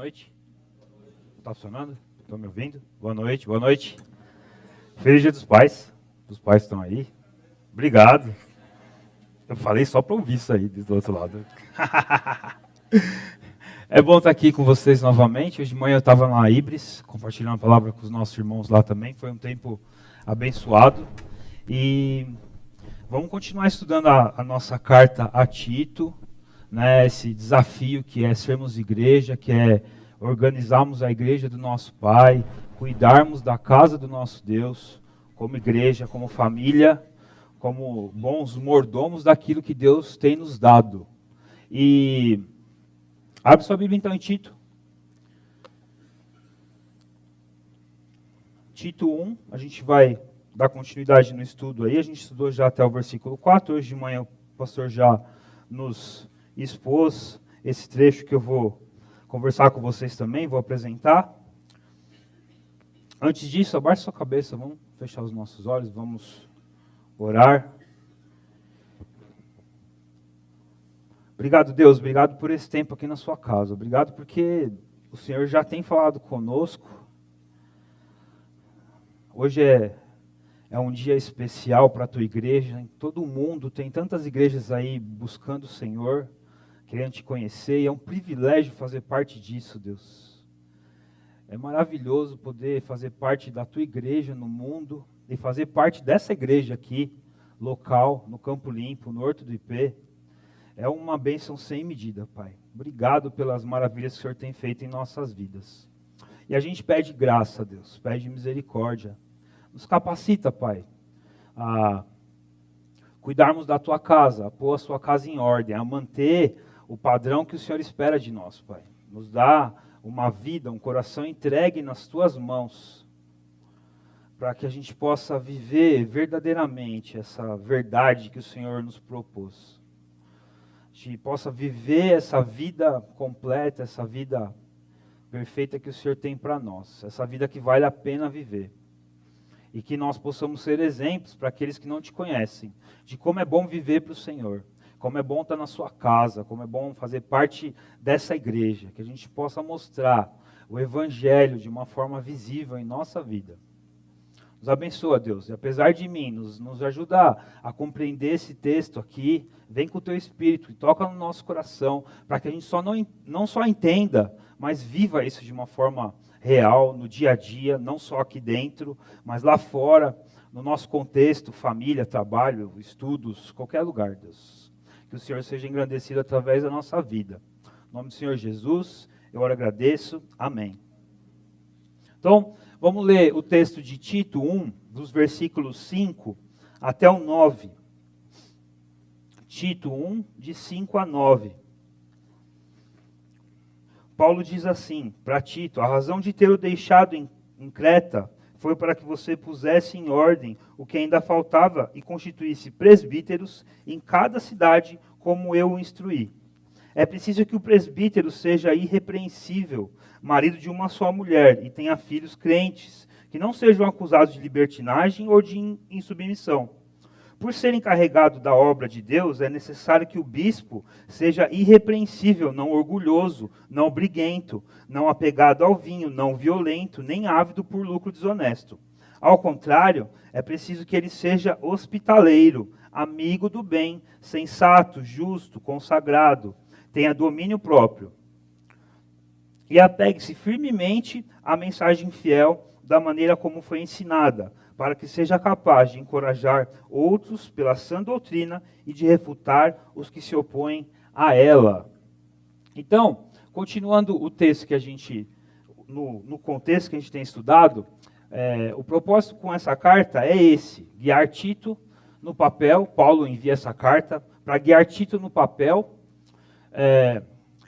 noite. Está funcionando? Estão me ouvindo? Boa noite, boa noite. Feliz Dia dos Pais. Os pais estão aí. Obrigado. Eu falei só para ouvir isso aí do outro lado. É bom estar aqui com vocês novamente. Hoje de manhã eu estava na Ibris, compartilhando a palavra com os nossos irmãos lá também. Foi um tempo abençoado. E vamos continuar estudando a nossa carta a Tito, né, esse desafio que é sermos igreja, que é organizarmos a igreja do nosso Pai, cuidarmos da casa do nosso Deus, como igreja, como família, como bons mordomos daquilo que Deus tem nos dado. E abre sua Bíblia então em Tito. Tito 1, a gente vai dar continuidade no estudo aí. A gente estudou já até o versículo 4. Hoje de manhã o pastor já nos expôs esse trecho que eu vou conversar com vocês também, vou apresentar. Antes disso, abaixe sua cabeça, vamos fechar os nossos olhos, vamos orar. Obrigado, Deus, obrigado por esse tempo aqui na sua casa. Obrigado porque o Senhor já tem falado conosco. Hoje é um dia especial para a tua igreja. Em todo o mundo tem tantas igrejas aí buscando o Senhor, querendo te conhecer. E é um privilégio fazer parte disso, Deus. É maravilhoso poder fazer parte da tua igreja no mundo e fazer parte dessa igreja aqui, local, no Campo Limpo, no Horto do IP. É uma bênção sem medida, Pai. Obrigado pelas maravilhas que o Senhor tem feito em nossas vidas. E a gente pede graça, Deus, pede misericórdia. Nos capacita, Pai, a cuidarmos da tua casa, a pôr a sua casa em ordem, a manter o padrão que o Senhor espera de nós, Pai. Nos dá uma vida, um coração entregue nas tuas mãos, para que a gente possa viver verdadeiramente essa verdade que o Senhor nos propôs. A gente possa viver essa vida completa, essa vida perfeita que o Senhor tem para nós, essa vida que vale a pena viver. E que nós possamos ser exemplos para aqueles que não te conhecem, de como é bom viver para o Senhor, como é bom estar na sua casa, como é bom fazer parte dessa igreja, que a gente possa mostrar o Evangelho de uma forma visível em nossa vida. Nos abençoa, Deus, e apesar de mim, nos ajuda a compreender esse texto aqui, vem com o teu Espírito e toca no nosso coração, para que a gente não só entenda, mas viva isso de uma forma real, no dia a dia, não só aqui dentro, mas lá fora, no nosso contexto, família, trabalho, estudos, qualquer lugar, Deus. Que o Senhor seja engrandecido através da nossa vida. Em nome do Senhor Jesus, eu agradeço. Amém. Então, vamos ler o texto de Tito 1, dos versículos 5 até o 9. Tito 1, de 5 a 9. Paulo diz assim, para Tito: a razão de ter o deixado em Creta foi para que você pusesse em ordem o que ainda faltava e constituísse presbíteros em cada cidade, como eu o instruí. É preciso que o presbítero seja irrepreensível, marido de uma só mulher, e tenha filhos crentes, que não sejam acusados de libertinagem ou de insubmissão. Por ser encarregado da obra de Deus, é necessário que o bispo seja irrepreensível, não orgulhoso, não briguento, não apegado ao vinho, não violento, nem ávido por lucro desonesto. Ao contrário, é preciso que ele seja hospitaleiro, amigo do bem, sensato, justo, consagrado, tenha domínio próprio. E apegue-se firmemente à mensagem fiel da maneira como foi ensinada, para que seja capaz de encorajar outros pela sã doutrina e de refutar os que se opõem a ela. Então, continuando o texto que a gente, no contexto que a gente tem estudado, o propósito com essa carta é esse: guiar Tito no papel. Paulo envia essa carta para guiar Tito no papel,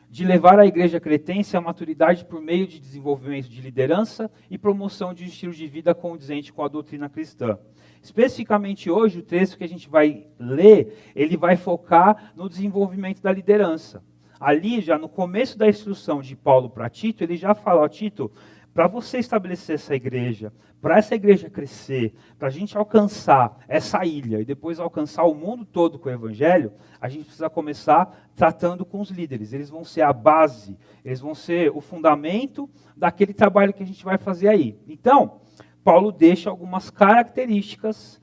de levar a igreja cretense à maturidade por meio de desenvolvimento de liderança e promoção de um estilo de vida condizente com a doutrina cristã. Especificamente hoje, o texto que a gente vai ler, ele vai focar no desenvolvimento da liderança. Ali, já no começo da instrução de Paulo para Tito, ele já fala: Tito, para você estabelecer essa igreja, para essa igreja crescer, para a gente alcançar essa ilha e depois alcançar o mundo todo com o evangelho, a gente precisa começar tratando com os líderes. Eles vão ser a base, eles vão ser o fundamento daquele trabalho que a gente vai fazer aí. Então, Paulo deixa algumas características,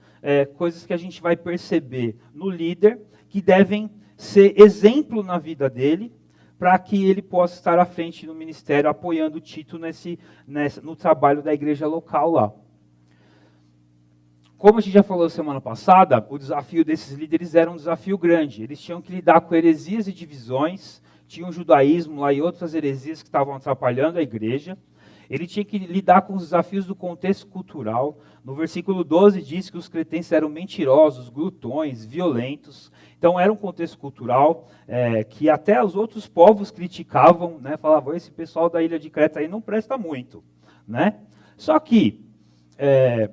coisas que a gente vai perceber no líder, que devem ser exemplo na vida dele, para que ele possa estar à frente no ministério, apoiando Tito no trabalho da igreja local lá. Como a gente já falou semana passada, o desafio desses líderes era um desafio grande. Eles tinham que lidar com heresias e divisões, tinha o judaísmo lá e outras heresias que estavam atrapalhando a igreja. Ele tinha que lidar com os desafios do contexto cultural. No versículo 12 diz que os cretenses eram mentirosos, glutões, violentos. Então era um contexto cultural que até os outros povos criticavam, né? Falavam, esse pessoal da ilha de Creta aí não presta muito, né? Só que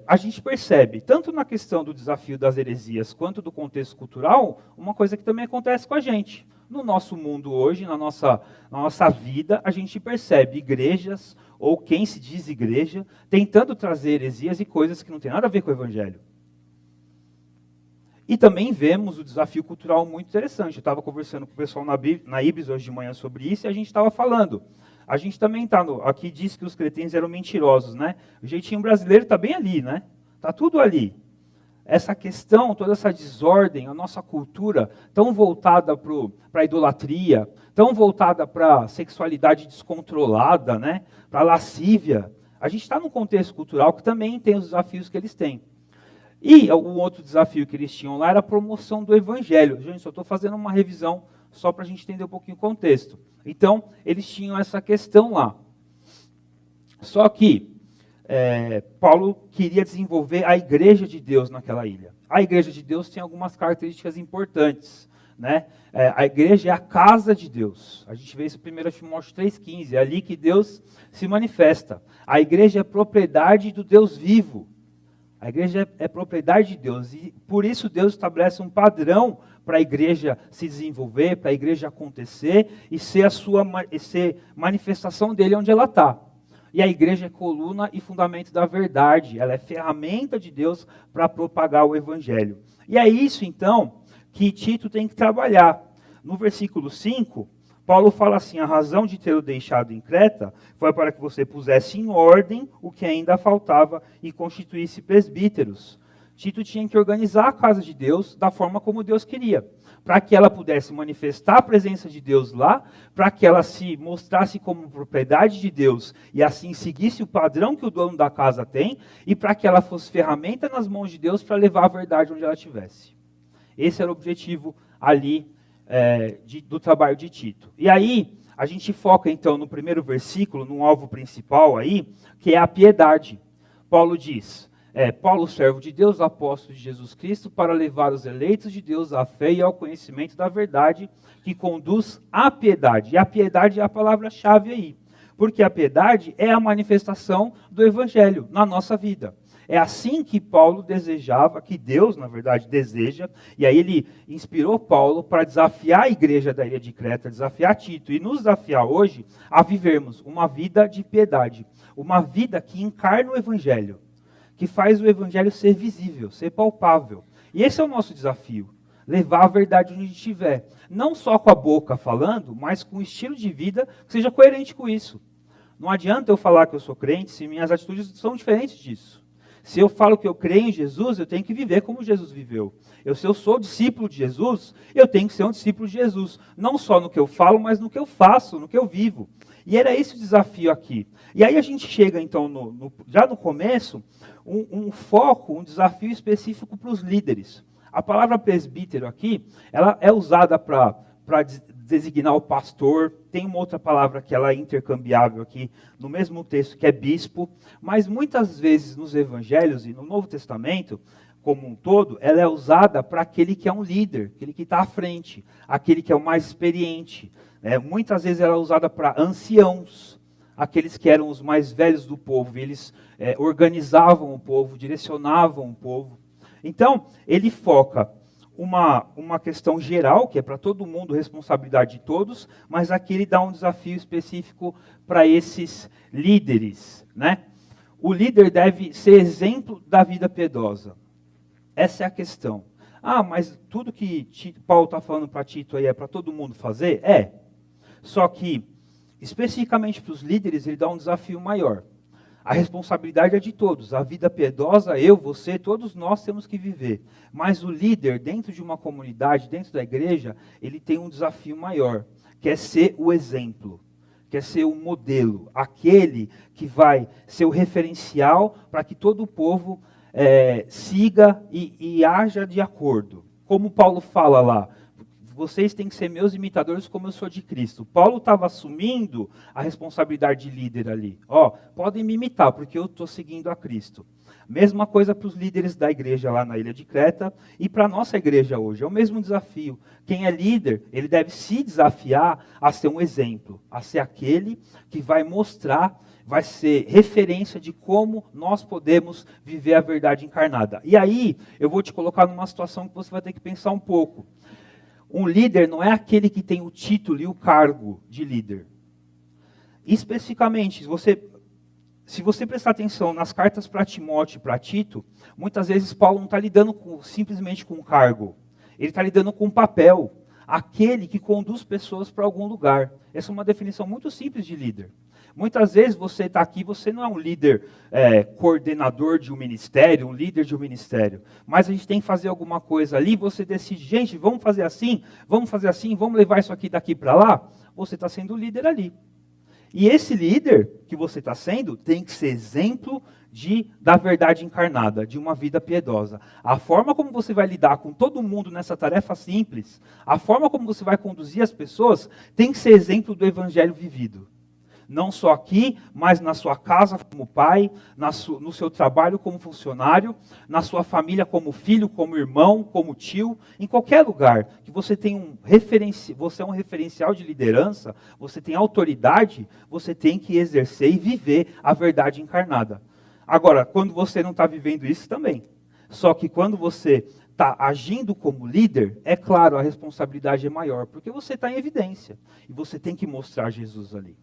a gente percebe, tanto na questão do desafio das heresias, quanto do contexto cultural, uma coisa que também acontece com a gente. No nosso mundo hoje, na nossa vida, a gente percebe igrejas, ou quem se diz igreja, tentando trazer heresias e coisas que não tem nada a ver com o evangelho. E também vemos o desafio cultural muito interessante. Eu estava conversando com o pessoal na Ibis hoje de manhã sobre isso, e a gente estava falando. A gente também está aqui diz que os cretenses eram mentirosos, né? O jeitinho brasileiro está bem ali, né? Está tudo ali. Essa questão, toda essa desordem, a nossa cultura tão voltada para a idolatria, tão voltada para a sexualidade descontrolada, né? Para a lascívia. A gente está num contexto cultural que também tem os desafios que eles têm. E o outro desafio que eles tinham lá era a promoção do evangelho. Gente, só estou fazendo uma revisão só para a gente entender um pouquinho o contexto. Então, eles tinham essa questão lá. Só que Paulo queria desenvolver a igreja de Deus naquela ilha. A igreja de Deus tem algumas características importantes, né? A igreja é a casa de Deus. A gente vê isso em 1 Timóteo 3,15. É ali que Deus se manifesta. A igreja é propriedade do Deus vivo. A igreja é propriedade de Deus. E por isso Deus estabelece um padrão para a igreja se desenvolver, para a igreja acontecer e ser ser manifestação dele onde ela está. E a igreja é coluna e fundamento da verdade. Ela é ferramenta de Deus para propagar o evangelho. E é isso, então, que Tito tem que trabalhar. No versículo 5, Paulo fala assim, a razão de tê-lo deixado em Creta foi para que você pusesse em ordem o que ainda faltava e constituísse presbíteros. Tito tinha que organizar a casa de Deus da forma como Deus queria, para que ela pudesse manifestar a presença de Deus lá, para que ela se mostrasse como propriedade de Deus e assim seguisse o padrão que o dono da casa tem, e para que ela fosse ferramenta nas mãos de Deus para levar a verdade onde ela estivesse. Esse era o objetivo ali do trabalho de Tito. E aí, a gente foca então no primeiro versículo, no alvo principal aí, que é a piedade. Paulo diz... Paulo, servo de Deus, apóstolo de Jesus Cristo, para levar os eleitos de Deus à fé e ao conhecimento da verdade, que conduz à piedade. E a piedade é a palavra-chave aí, porque a piedade é a manifestação do evangelho na nossa vida. É assim que Paulo desejava, que Deus, na verdade, deseja, e aí ele inspirou Paulo para desafiar a igreja da ilha de Creta, desafiar Tito, e nos desafiar hoje a vivermos uma vida de piedade, uma vida que encarna o evangelho, que faz o evangelho ser visível, ser palpável. E esse é o nosso desafio, levar a verdade onde a gente estiver. Não só com a boca falando, mas com um estilo de vida que seja coerente com isso. Não adianta eu falar que eu sou crente se minhas atitudes são diferentes disso. Se eu falo que eu creio em Jesus, eu tenho que viver como Jesus viveu. Se eu sou discípulo de Jesus, eu tenho que ser um discípulo de Jesus. Não só no que eu falo, mas no que eu faço, no que eu vivo. E era esse o desafio aqui. E aí a gente chega, então, já no começo, um foco, um desafio específico para os líderes. A palavra presbítero aqui, ela é usada para designar o pastor. Tem uma outra palavra que ela é intercambiável aqui no mesmo texto, que é bispo. Mas muitas vezes nos evangelhos e no Novo Testamento, como um todo, ela é usada para aquele que é um líder, aquele que está à frente, aquele que é o mais experiente. Muitas vezes ela é usada para anciãos, aqueles que eram os mais velhos do povo. Eles organizavam o povo, direcionavam o povo. Então, ele foca uma questão geral, que é para todo mundo, responsabilidade de todos, mas aqui ele dá um desafio específico para esses líderes, né? O líder deve ser exemplo da vida piedosa. Essa é a questão. Ah, mas tudo que Paulo está falando para Tito aí é para todo mundo fazer? É. Só que, especificamente para os líderes, ele dá um desafio maior. A responsabilidade é de todos. A vida piedosa, eu, você, todos nós temos que viver. Mas o líder, dentro de uma comunidade, dentro da igreja, ele tem um desafio maior, que é ser o exemplo, que é ser o modelo, aquele que vai ser o referencial para que todo o povo siga e haja de acordo. Como Paulo fala lá, vocês têm que ser meus imitadores como eu sou de Cristo. Paulo estava assumindo a responsabilidade de líder ali. Podem me imitar, porque eu estou seguindo a Cristo. Mesma coisa para os líderes da igreja lá na ilha de Creta e para a nossa igreja hoje. É o mesmo desafio. Quem é líder, ele deve se desafiar a ser um exemplo, a ser aquele que vai mostrar, vai ser referência de como nós podemos viver a verdade encarnada. E aí, eu vou te colocar numa situação que você vai ter que pensar um pouco. Um líder não é aquele que tem o título e o cargo de líder. Especificamente, se você prestar atenção nas cartas para Timóteo e para Tito, muitas vezes Paulo não está lidando simplesmente com o cargo. Ele está lidando com o papel. Aquele que conduz pessoas para algum lugar. Essa é uma definição muito simples de líder. Muitas vezes você está aqui, você não é um líder coordenador de um ministério, um líder de um ministério. Mas a gente tem que fazer alguma coisa ali, você decide, gente, vamos fazer assim, vamos levar isso aqui daqui para lá. Você está sendo o líder ali. E esse líder que você está sendo tem que ser exemplo da verdade encarnada, de uma vida piedosa. A forma como você vai lidar com todo mundo nessa tarefa simples, a forma como você vai conduzir as pessoas, tem que ser exemplo do evangelho vivido. Não só aqui, mas na sua casa como pai, no seu trabalho como funcionário, na sua família como filho, como irmão, como tio, em qualquer lugar que você tem você é um referencial de liderança, você tem autoridade, você tem que exercer e viver a verdade encarnada. Agora, quando você não está vivendo isso também, só que quando você está agindo como líder, é claro, a responsabilidade é maior, porque você está em evidência e você tem que mostrar Jesus ali.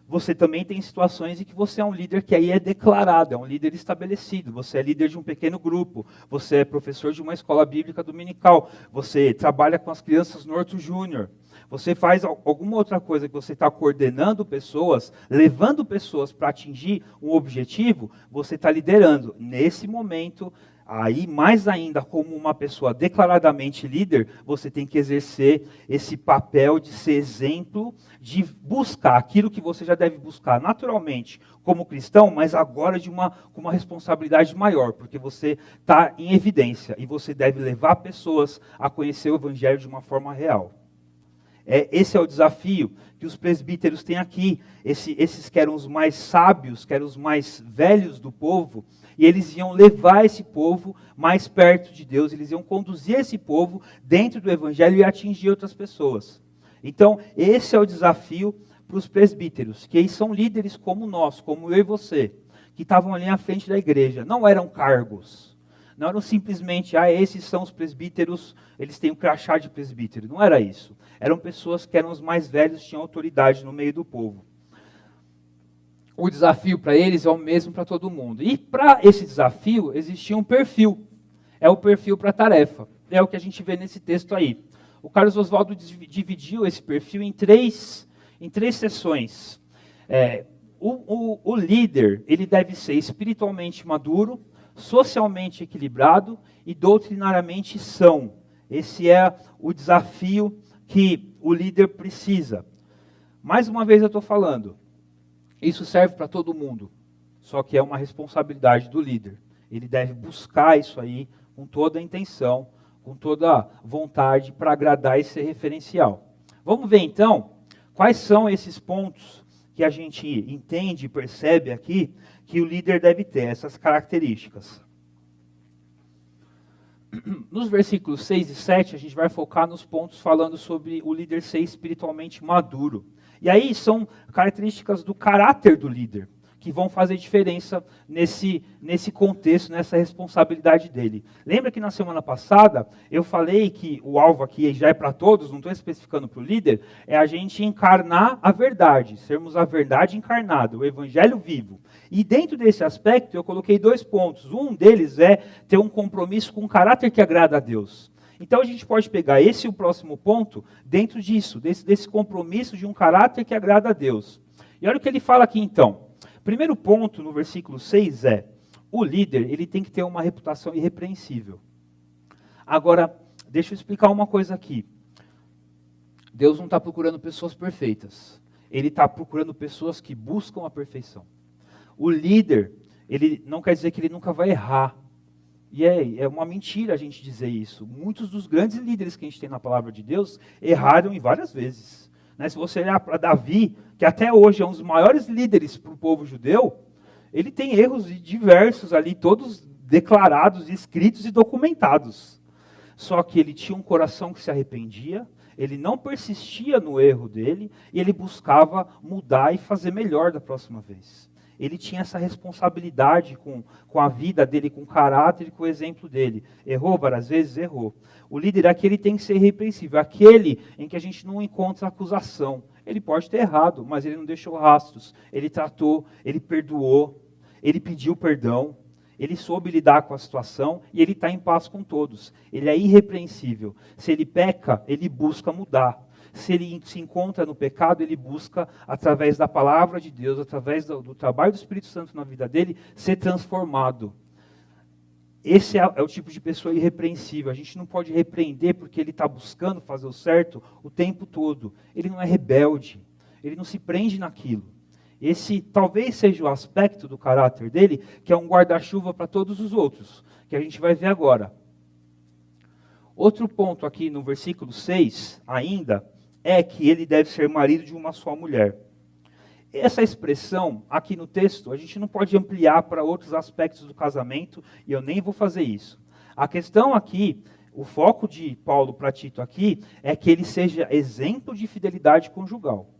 Você também tem situações em que você é um líder que aí é declarado, é um líder estabelecido. Você é líder de um pequeno grupo, você é professor de uma escola bíblica dominical, você trabalha com as crianças no Horto Júnior, você faz alguma outra coisa que você está coordenando pessoas, levando pessoas para atingir um objetivo, você está liderando. Nesse momento, aí mais ainda como uma pessoa declaradamente líder, você tem que exercer esse papel de ser exemplo, de buscar aquilo que você já deve buscar naturalmente como cristão, mas agora com uma responsabilidade maior, porque você está em evidência e você deve levar pessoas a conhecer o evangelho de uma forma real. Esse é o desafio que os presbíteros têm aqui. Esses que eram os mais sábios, que eram os mais velhos do povo, e eles iam levar esse povo mais perto de Deus, eles iam conduzir esse povo dentro do evangelho e atingir outras pessoas. Então, esse é o desafio para os presbíteros, que eles são líderes como nós, como eu e você, que estavam ali à frente da igreja. Não eram cargos, não eram simplesmente, esses são os presbíteros, eles têm um crachá de presbítero. Não era isso. Eram pessoas que eram os mais velhos, tinham autoridade no meio do povo. O desafio para eles é o mesmo para todo mundo. E para esse desafio existia um perfil. É o perfil para a tarefa. É o que a gente vê nesse texto aí. O Carlos Oswaldo dividiu esse perfil em três seções. O líder, ele deve ser espiritualmente maduro, socialmente equilibrado e doutrinariamente são. Esse é o desafio que o líder precisa. Mais uma vez eu estou falando, isso serve para todo mundo, só que é uma responsabilidade do líder. Ele deve buscar isso aí com toda a intenção, com toda a vontade para agradar e ser referencial. Vamos ver então quais são esses pontos que a gente entende e percebe aqui que o líder deve ter, essas características. Nos versículos 6 e 7, a gente vai focar nos pontos falando sobre o líder ser espiritualmente maduro. E aí são características do caráter do líder, que vão fazer diferença nesse contexto, nessa responsabilidade dele. Lembra que na semana passada eu falei que o alvo aqui já é para todos, não estou especificando para o líder, é a gente encarnar a verdade, sermos a verdade encarnada, o evangelho vivo. E dentro desse aspecto eu coloquei 2 pontos. Um deles é ter um compromisso com um caráter que agrada a Deus. Então a gente pode pegar esse e o próximo ponto dentro disso, desse compromisso de um caráter que agrada a Deus. E olha o que ele fala aqui então. Primeiro ponto no versículo 6 é, o líder ele tem que ter uma reputação irrepreensível. Agora, deixa eu explicar uma coisa aqui. Deus não está procurando pessoas perfeitas. Ele está procurando pessoas que buscam a perfeição. O líder, ele não quer dizer que ele nunca vai errar. E é uma mentira a gente dizer isso. Muitos dos grandes líderes que a gente tem na palavra de Deus erraram em várias vezes. Né? Se você olhar para Davi, que até hoje é um dos maiores líderes para o povo judeu, ele tem erros diversos ali, todos declarados, escritos e documentados. Só que ele tinha um coração que se arrependia, ele não persistia no erro dele, e ele buscava mudar e fazer melhor da próxima vez. Ele tinha essa responsabilidade com a vida dele, com o caráter e com o exemplo dele. Errou várias vezes? Errou. O líder é aquele que tem que ser irrepreensível, aquele em que a gente não encontra acusação. Ele pode ter errado, mas ele não deixou rastros. Ele tratou, ele perdoou, ele pediu perdão, ele soube lidar com a situação e ele está em paz com todos. Ele é irrepreensível. Se ele peca, ele busca mudar. Se ele se encontra no pecado, ele busca, através da palavra de Deus, através do trabalho do Espírito Santo na vida dele, ser transformado. Esse é o tipo de pessoa irrepreensível. A gente não pode repreender porque ele está buscando fazer o certo o tempo todo. Ele não é rebelde, ele não se prende naquilo. Esse talvez seja o aspecto do caráter dele, que é um guarda-chuva para todos os outros, que a gente vai ver agora. Outro ponto aqui no versículo 6, ainda, é que ele deve ser marido de uma só mulher. Essa expressão, aqui no texto, a gente não pode ampliar para outros aspectos do casamento, e eu nem vou fazer isso. A questão aqui, o foco de Paulo para Tito aqui, é que ele seja exemplo de fidelidade conjugal.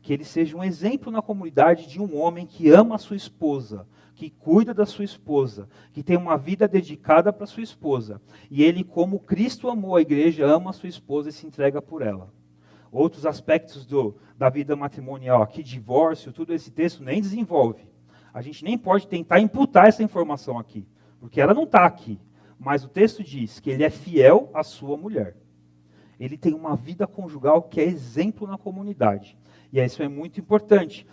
Que ele seja um exemplo na comunidade de um homem que ama a sua esposa, que cuida da sua esposa, que tem uma vida dedicada para sua esposa. E ele, como Cristo amou a igreja, ama a sua esposa e se entrega por ela. Outros aspectos da vida matrimonial, aqui divórcio, tudo esse texto nem desenvolve. A gente nem pode tentar imputar essa informação aqui, porque ela não está aqui. Mas o texto diz que ele é fiel à sua mulher. Ele tem uma vida conjugal que é exemplo na comunidade. E isso é muito importante.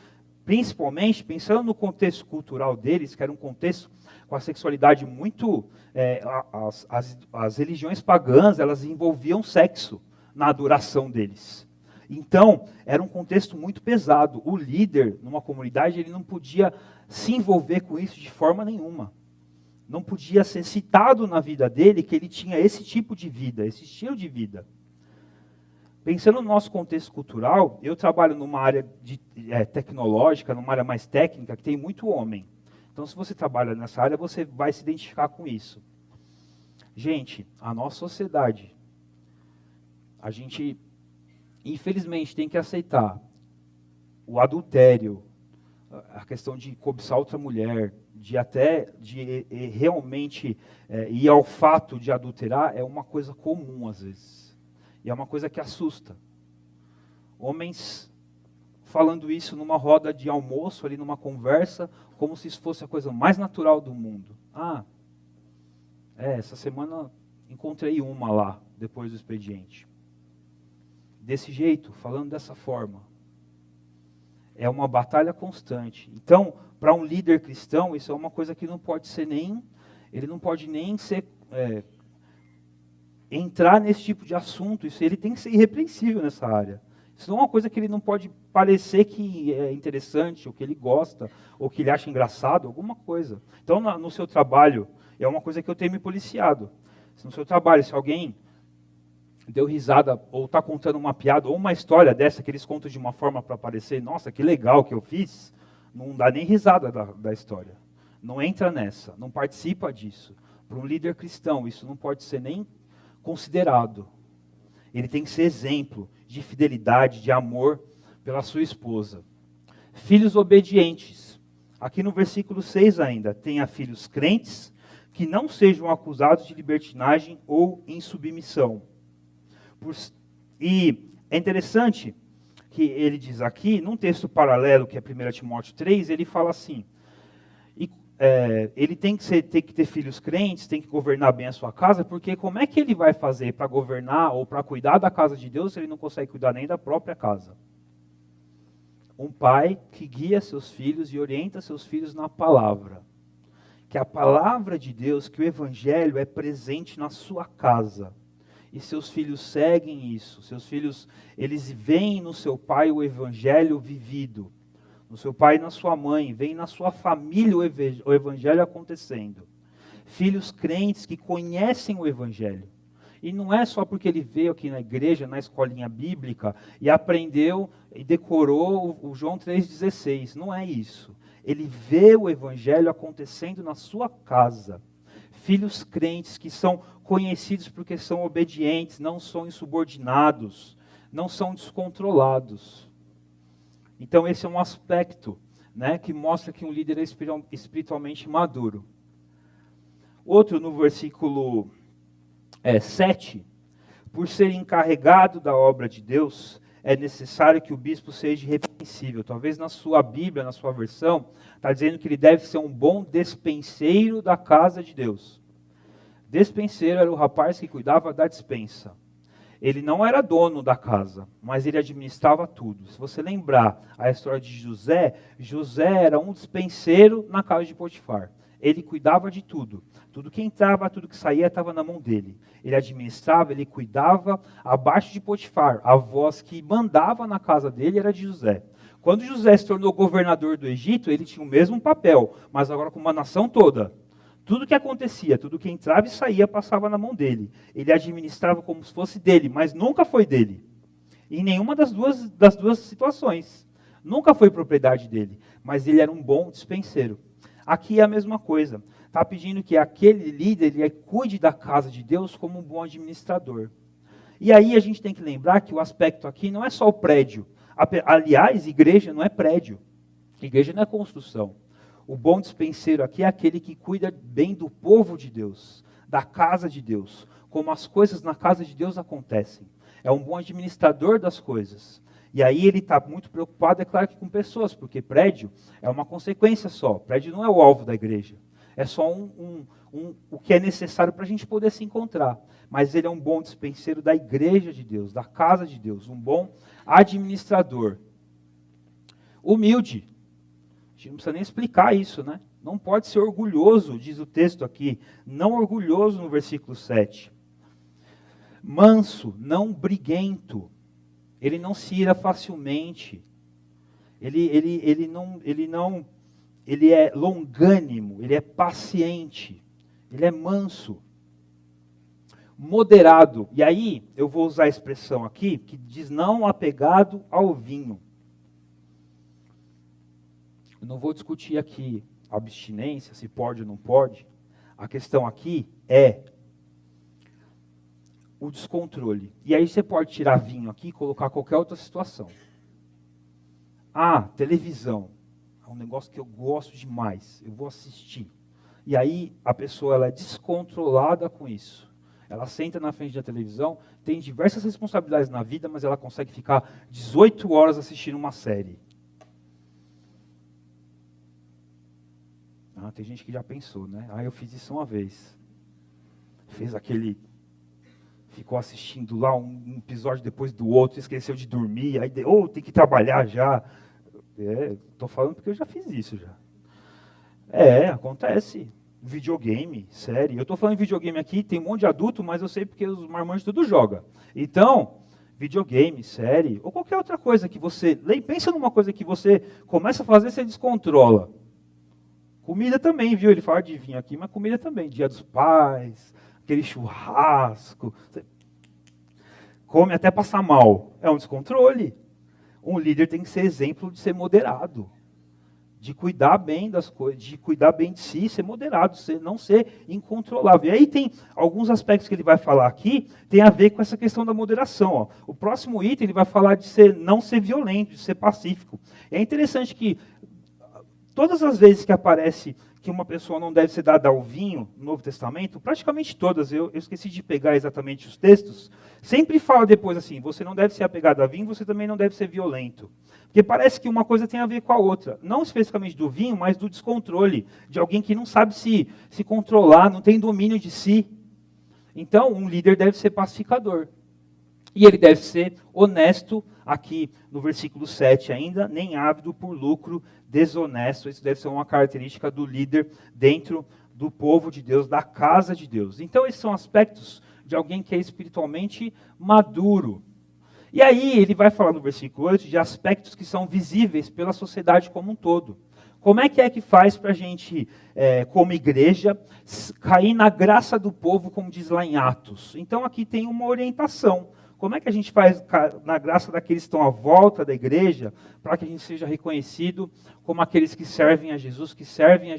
Principalmente pensando no contexto cultural deles, que era um contexto com a sexualidade muito... as religiões pagãs, elas envolviam sexo na adoração deles. Então, era um contexto muito pesado. O líder, numa comunidade, ele não podia se envolver com isso de forma nenhuma. Não podia ser citado na vida dele que ele tinha esse tipo de vida, esse estilo de vida. Pensando no nosso contexto cultural, eu trabalho numa área tecnológica, numa área mais técnica, que tem muito homem. Então, se você trabalha nessa área, você vai se identificar com isso. Gente, a nossa sociedade, a gente, infelizmente, tem que aceitar o adultério, a questão de cobiçar outra mulher, de realmente ir ao fato de adulterar, é uma coisa comum às vezes. E é uma coisa que assusta. Homens falando isso numa roda de almoço, ali numa conversa, como se isso fosse a coisa mais natural do mundo. Essa semana encontrei uma lá, depois do expediente. Desse jeito, falando dessa forma. É uma batalha constante. Então, para um líder cristão, isso é uma coisa que não pode ser ele não pode nem ser... entrar nesse tipo de assunto, ele tem que ser irrepreensível nessa área. Isso não é uma coisa que ele não pode parecer que é interessante, ou que ele gosta, ou que ele acha engraçado, alguma coisa. Então, no seu trabalho, é uma coisa que eu tenho me policiado. No seu trabalho, se alguém deu risada, ou está contando uma piada, ou uma história dessa, que eles contam de uma forma para parecer, nossa, que legal que eu fiz, não dá nem risada da história. Não entra nessa, não participa disso. Para um líder cristão, isso não pode ser nem considerado. Ele tem que ser exemplo de fidelidade, de amor pela sua esposa. Filhos obedientes. Aqui no versículo 6 ainda, tenha filhos crentes que não sejam acusados de libertinagem ou insubmissão. E é interessante que ele diz aqui, num texto paralelo, que é 1 Timóteo 3, ele fala assim, ele tem que ter filhos crentes, tem que governar bem a sua casa, porque como é que ele vai fazer para governar ou para cuidar da casa de Deus se ele não consegue cuidar nem da própria casa? Um pai que guia seus filhos e orienta seus filhos na palavra. Que a palavra de Deus, que o evangelho é presente na sua casa. E seus filhos seguem isso. Seus filhos, eles veem no seu pai o evangelho vivido. No seu pai e na sua mãe, veem na sua família o evangelho acontecendo. Filhos crentes que conhecem o evangelho. E não é só porque ele veio aqui na igreja, na escolinha bíblica, e aprendeu e decorou o João 3,16. Não é isso. Ele vê o evangelho acontecendo na sua casa. Filhos crentes que são conhecidos porque são obedientes, não são insubordinados, não são descontrolados. Então esse é um aspecto, né, que mostra que um líder é espiritualmente maduro. Outro no versículo 7, por ser encarregado da obra de Deus, é necessário que o bispo seja irrepreensível. Talvez na sua Bíblia, na sua versão, está dizendo que ele deve ser um bom despenseiro da casa de Deus. Despenseiro era o rapaz que cuidava da despensa. Ele não era dono da casa, mas ele administrava tudo. Se você lembrar a história de José, José era um despenseiro na casa de Potifar. Ele cuidava de tudo. Tudo que entrava, tudo que saía estava na mão dele. Ele administrava, ele cuidava abaixo de Potifar. A voz que mandava na casa dele era de José. Quando José se tornou governador do Egito, ele tinha o mesmo papel, mas agora com uma nação toda. Tudo que acontecia, tudo que entrava e saía passava na mão dele. Ele administrava como se fosse dele, mas nunca foi dele. Em nenhuma das duas situações. Nunca foi propriedade dele, mas ele era um bom despenseiro. Aqui é a mesma coisa. Está pedindo que aquele líder ele cuide da casa de Deus como um bom administrador. E aí a gente tem que lembrar que o aspecto aqui não é só o prédio. Aliás, igreja não é prédio. Igreja não é construção. O bom despenseiro aqui é aquele que cuida bem do povo de Deus, da casa de Deus, como as coisas na casa de Deus acontecem. É um bom administrador das coisas. E aí ele está muito preocupado, é claro que com pessoas, porque prédio é uma consequência só. Prédio não é o alvo da igreja. É só o que é necessário para a gente poder se encontrar. Mas ele é um bom despenseiro da igreja de Deus, da casa de Deus, um bom administrador. Humilde. A gente não precisa nem explicar isso, né? Não pode ser orgulhoso, diz o texto aqui. Não orgulhoso no versículo 7. Manso, não briguento. Ele não se ira facilmente. Ele é longânimo, ele é paciente, ele é manso. Moderado. E aí, eu vou usar a expressão aqui, que diz não apegado ao vinho. Eu não vou discutir aqui abstinência, se pode ou não pode. A questão aqui é o descontrole. E aí você pode tirar vinho aqui e colocar qualquer outra situação. Televisão. É um negócio que eu gosto demais. Eu vou assistir. E aí a pessoa ela é descontrolada com isso. Ela senta na frente da televisão, tem diversas responsabilidades na vida, mas ela consegue ficar 18 horas assistindo uma série. Tem gente que já pensou, né? Eu fiz isso uma vez. Ficou assistindo lá um episódio depois do outro, esqueceu de dormir, aí tem que trabalhar já. Estou falando porque eu já fiz isso já. Acontece. Videogame, série. Eu estou falando de videogame aqui, tem um monte de adulto, mas eu sei porque os marmanjos tudo jogam. Então, videogame, série, ou qualquer outra coisa que você... Pensa numa coisa que você começa a fazer, você descontrola. Comida também, viu? Ele fala de vinho aqui, mas comida também. Dia dos Pais, aquele churrasco. Você come até passar mal. É um descontrole. Um líder tem que ser exemplo de ser moderado. de cuidar bem das coisas, de cuidar bem de si, ser moderado, não ser incontrolável. E aí tem alguns aspectos que ele vai falar aqui, tem a ver com essa questão da moderação. Ó. O próximo item ele vai falar de não ser violento, de ser pacífico. É interessante que todas as vezes que aparece que uma pessoa não deve ser dada ao vinho no Novo Testamento, praticamente todas, eu esqueci de pegar exatamente os textos, sempre fala depois assim, você não deve ser apegado a vinho, você também não deve ser violento. Porque parece que uma coisa tem a ver com a outra. Não especificamente do vinho, mas do descontrole, de alguém que não sabe se controlar, não tem domínio de si. Então, um líder deve ser pacificador. E ele deve ser honesto, aqui no versículo 7 ainda, nem ávido por lucro, desonesto. Isso deve ser uma característica do líder dentro do povo de Deus, da casa de Deus. Então, esses são aspectos de alguém que é espiritualmente maduro. E aí, ele vai falar no versículo 8 de aspectos que são visíveis pela sociedade como um todo. Como é que faz para a gente, como igreja, cair na graça do povo, como diz lá em Atos? Então, aqui tem uma orientação. Como é que a gente faz na graça daqueles que estão à volta da igreja, para que a gente seja reconhecido como aqueles que servem a Jesus, que seguem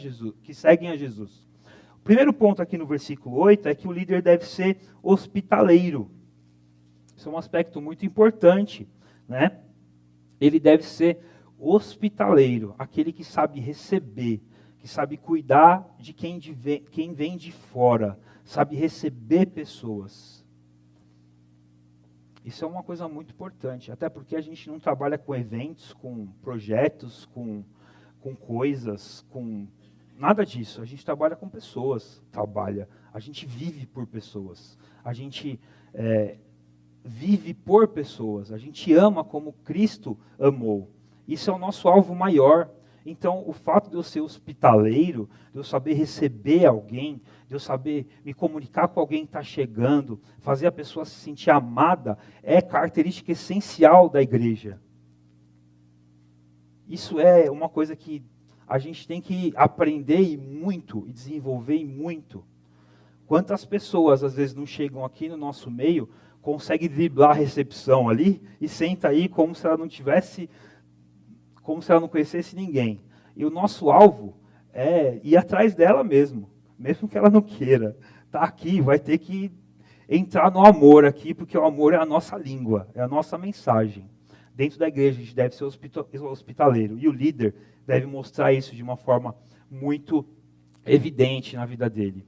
a Jesus? O primeiro ponto aqui no versículo 8 é que o líder deve ser hospitaleiro. Isso é um aspecto muito importante, né? Ele deve ser hospitaleiro, aquele que sabe receber, que sabe cuidar de quem vem de fora, sabe receber pessoas. Isso é uma coisa muito importante, até porque a gente não trabalha com eventos, com projetos, com coisas, com nada disso. A gente trabalha com pessoas, a gente vive por pessoas, a gente vive por pessoas, a gente ama como Cristo amou. Isso é o nosso alvo maior. Então, o fato de eu ser hospitaleiro, de eu saber receber alguém, de eu saber me comunicar com alguém que está chegando, fazer a pessoa se sentir amada, é característica essencial da igreja. Isso é uma coisa que a gente tem que aprender e muito, e desenvolver e muito. Quantas pessoas, às vezes, não chegam aqui no nosso meio, conseguem driblar a recepção ali, e senta aí como se ela não tivesse... como se ela não conhecesse ninguém. E o nosso alvo é ir atrás dela mesmo que ela não queira. Está aqui, vai ter que entrar no amor aqui, porque o amor é a nossa língua, é a nossa mensagem. Dentro da igreja a gente deve ser hospitaleiro, e o líder deve mostrar isso de uma forma muito evidente na vida dele.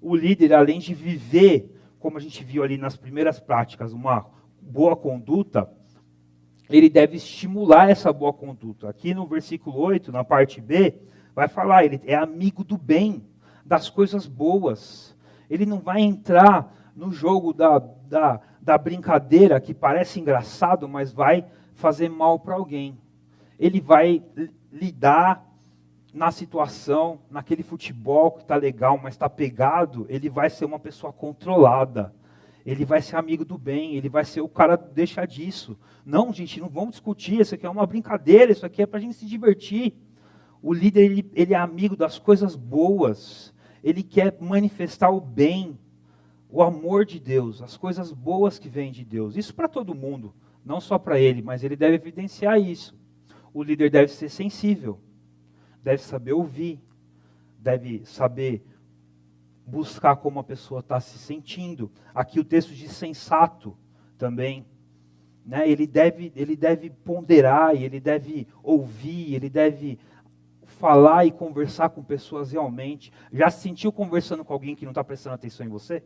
O líder, além de viver, como a gente viu ali nas primeiras práticas, uma boa conduta, ele deve estimular essa boa conduta. Aqui no versículo 8, na parte B, vai falar, ele é amigo do bem, das coisas boas. Ele não vai entrar no jogo da brincadeira, que parece engraçado, mas vai fazer mal para alguém. Ele vai lidar na situação, naquele futebol que está legal, mas está pegado, ele vai ser uma pessoa controlada. Ele vai ser amigo do bem, ele vai ser o cara, deixa disso. Não, gente, não vamos discutir, isso aqui é uma brincadeira, isso aqui é para a gente se divertir. O líder, ele é amigo das coisas boas, ele quer manifestar o bem, o amor de Deus, as coisas boas que vêm de Deus. Isso para todo mundo, não só para ele, mas ele deve evidenciar isso. O líder deve ser sensível, deve saber ouvir, deve saber buscar como a pessoa está se sentindo. Aqui o texto diz sensato também. Né? Ele deve ponderar, ele deve ouvir, ele deve falar e conversar com pessoas realmente. Já se sentiu conversando com alguém que não está prestando atenção em você?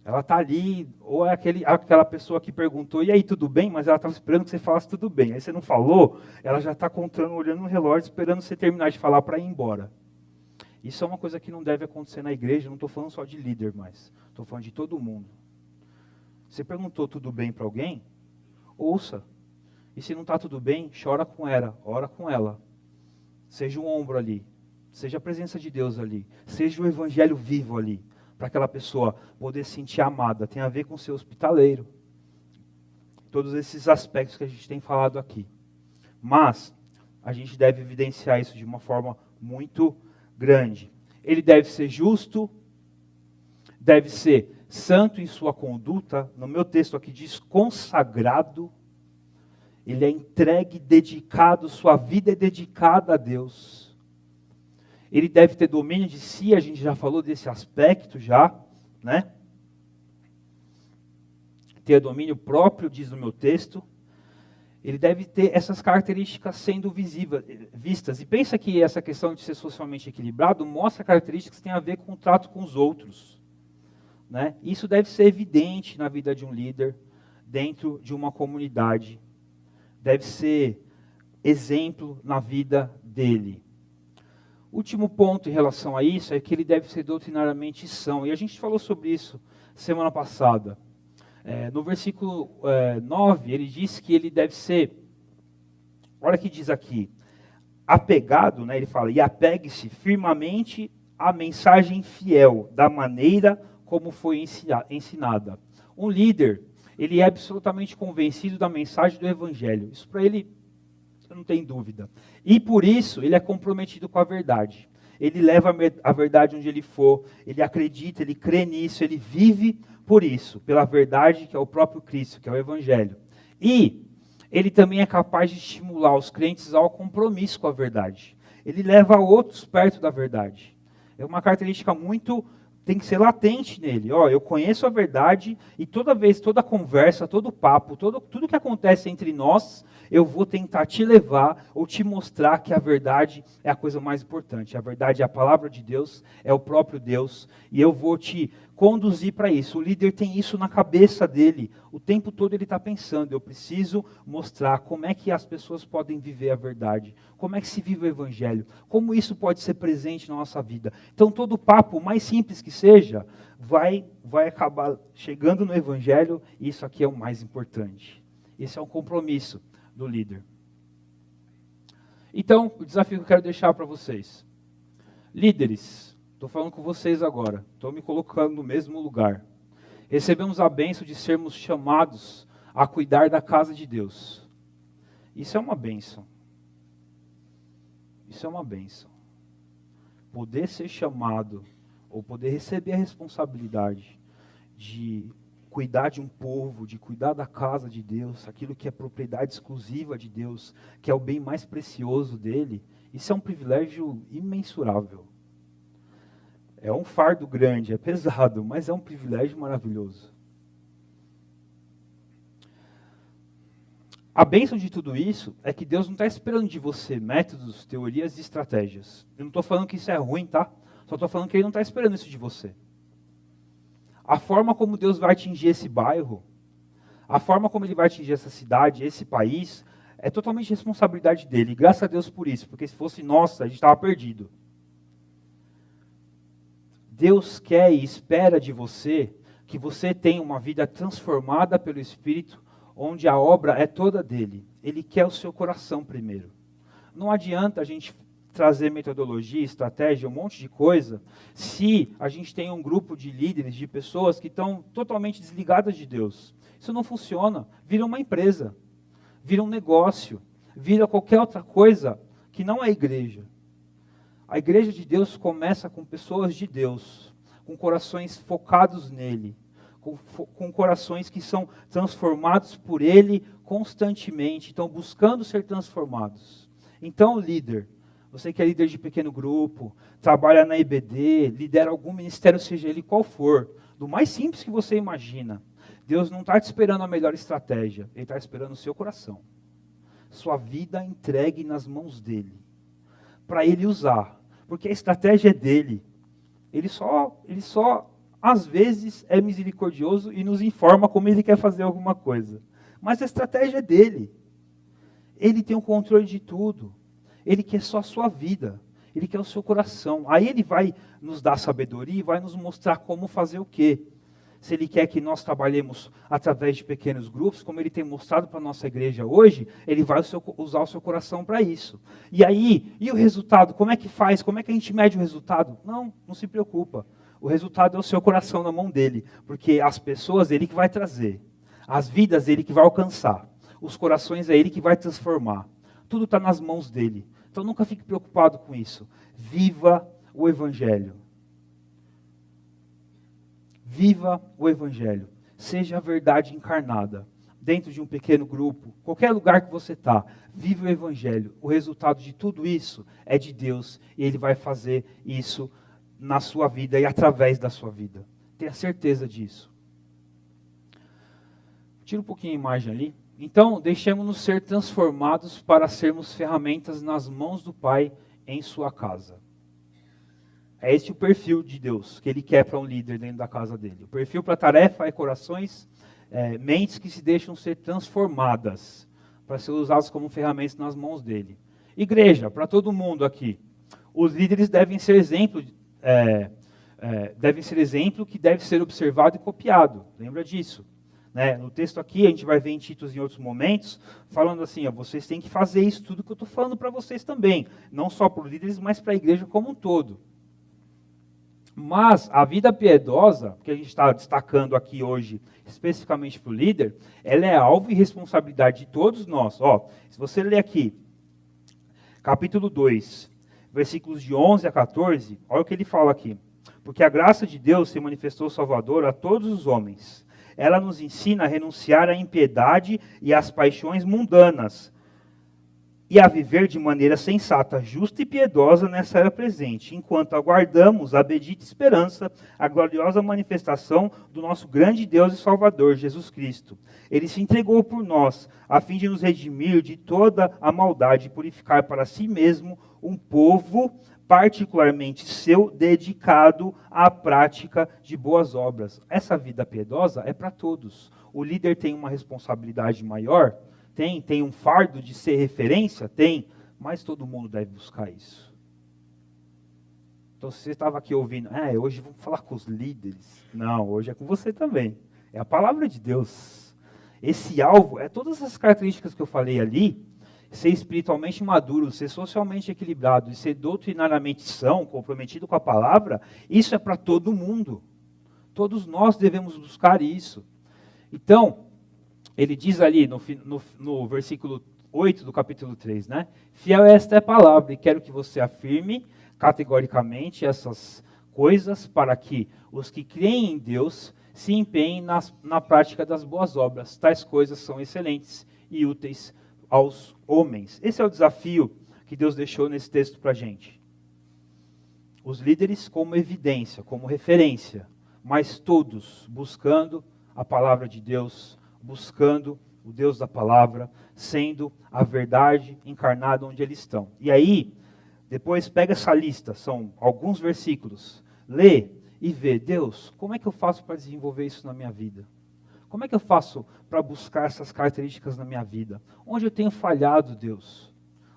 Ela está ali, ou é aquela pessoa que perguntou, e aí, tudo bem? Mas ela estava esperando que você falasse tudo bem. Aí você não falou, ela já está contando, olhando no relógio, esperando você terminar de falar para ir embora. Isso é uma coisa que não deve acontecer na igreja, não estou falando só de líder mais, estou falando de todo mundo. Você perguntou tudo bem para alguém? Ouça. E se não está tudo bem, chora com ela, ora com ela. Seja um ombro ali, seja a presença de Deus ali, seja o evangelho vivo ali, para aquela pessoa poder se sentir amada. Tem a ver com ser hospitaleiro. Todos esses aspectos que a gente tem falado aqui. Mas a gente deve evidenciar isso de uma forma muito grande. Ele deve ser justo, deve ser santo em sua conduta. No meu texto aqui diz consagrado. ele é entregue, dedicado, sua vida é dedicada a Deus. Ele deve ter domínio de si, a gente já falou desse aspecto já, né? Ter domínio próprio, diz no meu texto. Ele deve ter essas características sendo vistas. E pensa que essa questão de ser socialmente equilibrado mostra características que têm a ver com o trato com os outros, né? Isso deve ser evidente na vida de um líder, dentro de uma comunidade. Deve ser exemplo na vida dele. Último ponto em relação a isso é que ele deve ser doutrinariamente são. E a gente falou sobre isso semana passada. No versículo 9, ele diz que ele deve ser, olha o que diz aqui, apegado, né, ele fala, e apegue-se firmemente à mensagem fiel, da maneira como foi ensinada. Um líder, ele é absolutamente convencido da mensagem do Evangelho. Isso para ele, não tem dúvida. E por isso, ele é comprometido com a verdade. Ele leva a verdade onde ele for, ele acredita, ele crê nisso, ele vive por isso, pela verdade que é o próprio Cristo, que é o Evangelho. E ele também é capaz de estimular os crentes ao compromisso com a verdade. Ele leva outros perto da verdade. É uma característica tem que ser latente nele. Eu conheço a verdade e toda vez, toda conversa, todo papo, tudo que acontece entre nós, eu vou tentar te levar ou te mostrar que a verdade é a coisa mais importante. A verdade é a palavra de Deus, é o próprio Deus, e eu vou te conduzir para isso. O líder tem isso na cabeça dele. O tempo todo ele está pensando, eu preciso mostrar como é que as pessoas podem viver a verdade, como é que se vive o Evangelho, como isso pode ser presente na nossa vida. Então todo papo, mais simples que seja, vai acabar chegando no Evangelho, e isso aqui é o mais importante. Esse é um compromisso do líder. Então, o desafio que eu quero deixar para vocês. Líderes, estou falando com vocês agora, estou me colocando no mesmo lugar. Recebemos a bênção de sermos chamados a cuidar da casa de Deus. Isso é uma bênção. Isso é uma bênção. Poder ser chamado, ou poder receber a responsabilidade de cuidar de um povo, de cuidar da casa de Deus, aquilo que é propriedade exclusiva de Deus, que é o bem mais precioso dele, isso é um privilégio imensurável. É um fardo grande, é pesado, mas é um privilégio maravilhoso. A bênção de tudo isso é que Deus não está esperando de você métodos, teorias e estratégias. Eu não estou falando que isso é ruim, tá? Só estou falando que Ele não está esperando isso de você. A forma como Deus vai atingir esse bairro, a forma como Ele vai atingir essa cidade, esse país, é totalmente responsabilidade dEle. E graças a Deus por isso, porque se fosse nossa, a gente estava perdido. Deus quer e espera de você que você tenha uma vida transformada pelo Espírito, onde a obra é toda dele. Ele quer o seu coração primeiro. Não adianta a gente trazer metodologia, estratégia, um monte de coisa, se a gente tem um grupo de líderes, de pessoas que estão totalmente desligadas de Deus. Isso não funciona. Vira uma empresa, vira um negócio, vira qualquer outra coisa que não é igreja. A igreja de Deus começa com pessoas de Deus, com corações focados nele, com corações que são transformados por Ele constantemente, estão buscando ser transformados. Então, líder, você que é líder de pequeno grupo, trabalha na IBD, lidera algum ministério, seja ele qual for, do mais simples que você imagina, Deus não está te esperando a melhor estratégia, Ele está esperando o seu coração. Sua vida entregue nas mãos dEle, para Ele usar, porque a estratégia é dEle. Ele só às vezes é misericordioso e nos informa como Ele quer fazer alguma coisa. Mas a estratégia é dEle. Ele tem o controle de tudo. Ele quer só a sua vida. Ele quer o seu coração. Aí Ele vai nos dar sabedoria e vai nos mostrar como fazer o quê. Se Ele quer que nós trabalhemos através de pequenos grupos, como Ele tem mostrado para a nossa igreja hoje, Ele vai usar o seu coração para isso. E aí, e o resultado? Como é que faz? Como é que a gente mede o resultado? Não se preocupa. O resultado é o seu coração na mão dEle, porque as pessoas é Ele que vai trazer. As vidas é Ele que vai alcançar. Os corações é Ele que vai transformar. Tudo está nas mãos dEle. Então nunca fique preocupado com isso. Viva o Evangelho. Viva o Evangelho. Seja a verdade encarnada. dentro de um pequeno grupo, qualquer lugar que você está, vive o Evangelho. O resultado de tudo isso é de Deus e Ele vai fazer isso na sua vida e através da sua vida. Tenha certeza disso. Tira um pouquinho a imagem ali. Então, deixemos-nos ser transformados para sermos ferramentas nas mãos do Pai em sua casa. É esse o perfil de Deus que Ele quer para um líder dentro da casa dele. O perfil para a tarefa é corações, mentes que se deixam ser transformadas para ser usadas como ferramentas nas mãos dele. Igreja, para todo mundo aqui, os líderes devem ser exemplo que deve ser observado e copiado. Lembra disso? Né? No texto aqui, a gente vai ver em Tito em outros momentos, falando assim, vocês têm que fazer isso tudo que eu estou falando para vocês também. Não só para os líderes, mas para a igreja como um todo. Mas a vida piedosa, que a gente está destacando aqui hoje, especificamente para o líder, ela é alvo e responsabilidade de todos nós. Se você ler aqui, capítulo 2, versículos de 11 a 14, olha o que ele fala aqui. Porque a graça de Deus se manifestou salvador a todos os homens. Ela nos ensina a renunciar à impiedade e às paixões mundanas, e a viver de maneira sensata, justa e piedosa nessa era presente, enquanto aguardamos a bendita esperança, a gloriosa manifestação do nosso grande Deus e Salvador, Jesus Cristo. Ele se entregou por nós, a fim de nos redimir de toda a maldade e purificar para si mesmo um povo particularmente seu, dedicado à prática de boas obras. Essa vida piedosa é para todos. O líder tem uma responsabilidade maior, tem um fardo de ser referência, mas todo mundo deve buscar isso. Então, se você estava aqui ouvindo, hoje vamos falar com os líderes. Não, hoje é com você também. É a palavra de Deus. Esse alvo, todas as características que eu falei ali, ser espiritualmente maduro, ser socialmente equilibrado e ser doutrinariamente são, comprometido com a palavra, isso é para todo mundo. Todos nós devemos buscar isso. Então, ele diz ali no versículo 8 do capítulo 3, né? Fiel esta é a palavra, e quero que você afirme categoricamente essas coisas para que os que creem em Deus se empenhem na prática das boas obras. Tais coisas são excelentes e úteis aos homens. Esse é o desafio que Deus deixou nesse texto para a gente. Os líderes como evidência, como referência, mas todos buscando a palavra de Deus, buscando o Deus da palavra, sendo a verdade encarnada onde eles estão. E aí, depois pega essa lista, são alguns versículos, lê e vê, Deus, como é que eu faço para desenvolver isso na minha vida? Como é que eu faço para buscar essas características na minha vida? Onde eu tenho falhado, Deus?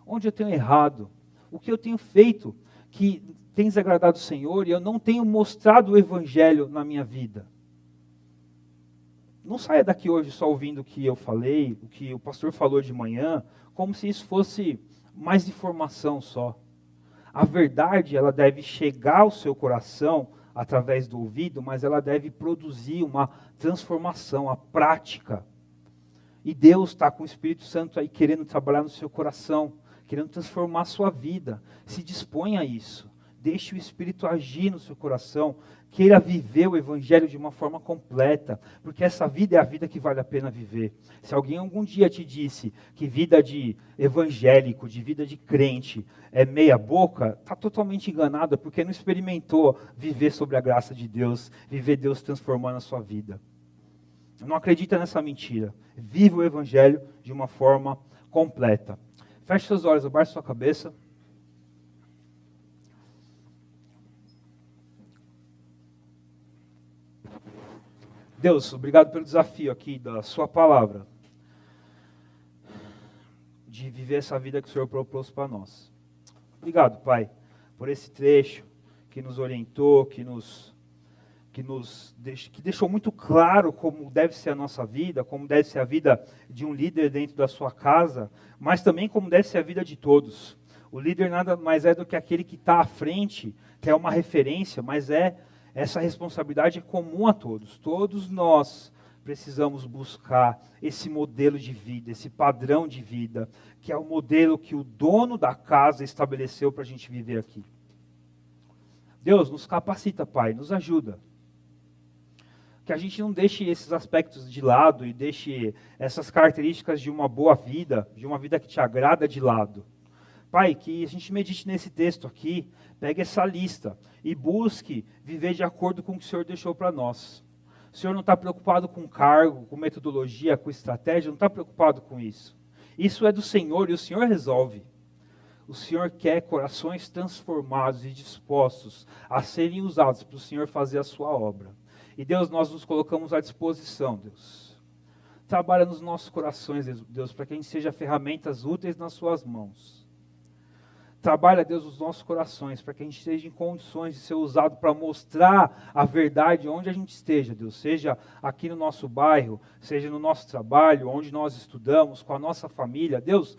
Onde eu tenho errado? O que eu tenho feito que tem desagradado o Senhor e eu não tenho mostrado o Evangelho na minha vida? Não saia daqui hoje só ouvindo o que eu falei, o que o pastor falou de manhã, como se isso fosse mais informação só. A verdade, ela deve chegar ao seu coração através do ouvido, mas ela deve produzir uma transformação, a prática. E Deus está com o Espírito Santo aí querendo trabalhar no seu coração, querendo transformar a sua vida. Se disponha a isso. Deixe o Espírito agir no seu coração. Queira viver o Evangelho de uma forma completa, porque essa vida é a vida que vale a pena viver. Se alguém algum dia te disse que vida de evangélico, de vida de crente é meia boca, está totalmente enganado, porque não experimentou viver sobre a graça de Deus, viver Deus transformando a sua vida. Não acredita nessa mentira. Viva o Evangelho de uma forma completa. Feche seus olhos, abaixe sua cabeça. Deus, obrigado pelo desafio aqui da sua palavra, de viver essa vida que o Senhor propôs para nós. Obrigado, Pai, por esse trecho que nos orientou, que deixou muito claro como deve ser a nossa vida, como deve ser a vida de um líder dentro da sua casa, mas também como deve ser a vida de todos. O líder nada mais é do que aquele que está à frente, que é uma referência, mas essa responsabilidade é comum a todos. Todos nós precisamos buscar esse modelo de vida, esse padrão de vida, que é o modelo que o dono da casa estabeleceu para a gente viver aqui. Deus, nos capacita, Pai, nos ajuda. que a gente não deixe esses aspectos de lado e deixe essas características de uma boa vida, de uma vida que te agrada de lado. Pai, que a gente medite nesse texto aqui, pegue essa lista e busque viver de acordo com o que o Senhor deixou para nós. O Senhor não está preocupado com cargo, com metodologia, com estratégia, não está preocupado com isso. Isso é do Senhor e o Senhor resolve. O Senhor quer corações transformados e dispostos a serem usados para o Senhor fazer a sua obra. E Deus, nós nos colocamos à disposição, Deus. Trabalha nos nossos corações, Deus, para que a gente seja ferramentas úteis nas suas mãos. Trabalha, Deus, nos nossos corações, para que a gente esteja em condições de ser usado para mostrar a verdade onde a gente esteja, Deus. Seja aqui no nosso bairro, seja no nosso trabalho, onde nós estudamos, com a nossa família. Deus,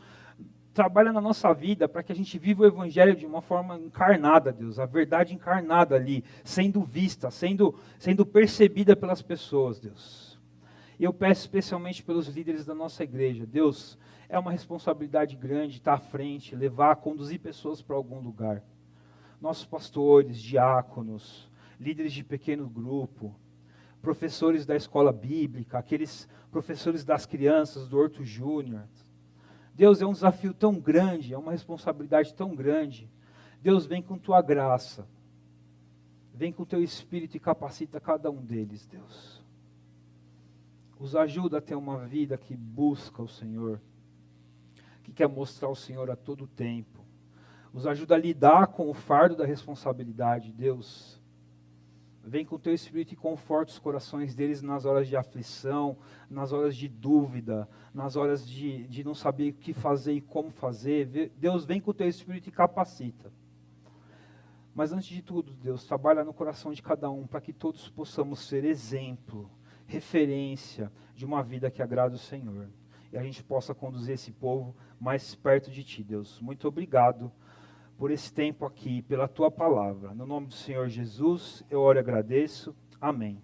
trabalha na nossa vida para que a gente viva o Evangelho de uma forma encarnada, Deus. A verdade encarnada ali, sendo vista, sendo percebida pelas pessoas, Deus. E eu peço especialmente pelos líderes da nossa igreja. Deus, é uma responsabilidade grande estar à frente, levar, conduzir pessoas para algum lugar. Nossos pastores, diáconos, líderes de pequeno grupo, professores da escola bíblica, aqueles professores das crianças, do Horto Júnior. Deus, é um desafio tão grande, é uma responsabilidade tão grande. Deus, vem com tua graça, vem com teu Espírito e capacita cada um deles, Deus. Os ajuda a ter uma vida que busca o Senhor, que quer mostrar o Senhor a todo tempo. Os ajuda a lidar com o fardo da responsabilidade, Deus. Vem com o teu Espírito e conforta os corações deles nas horas de aflição, nas horas de dúvida, nas horas de não saber o que fazer e como fazer. Deus, vem com o teu Espírito e capacita. Mas antes de tudo, Deus, trabalha no coração de cada um para que todos possamos ser exemplo, referência de uma vida que agrada o Senhor. E a gente possa conduzir esse povo mais perto de Ti, Deus. Muito obrigado por esse tempo aqui, pela Tua palavra. No nome do Senhor Jesus, eu oro e agradeço. Amém.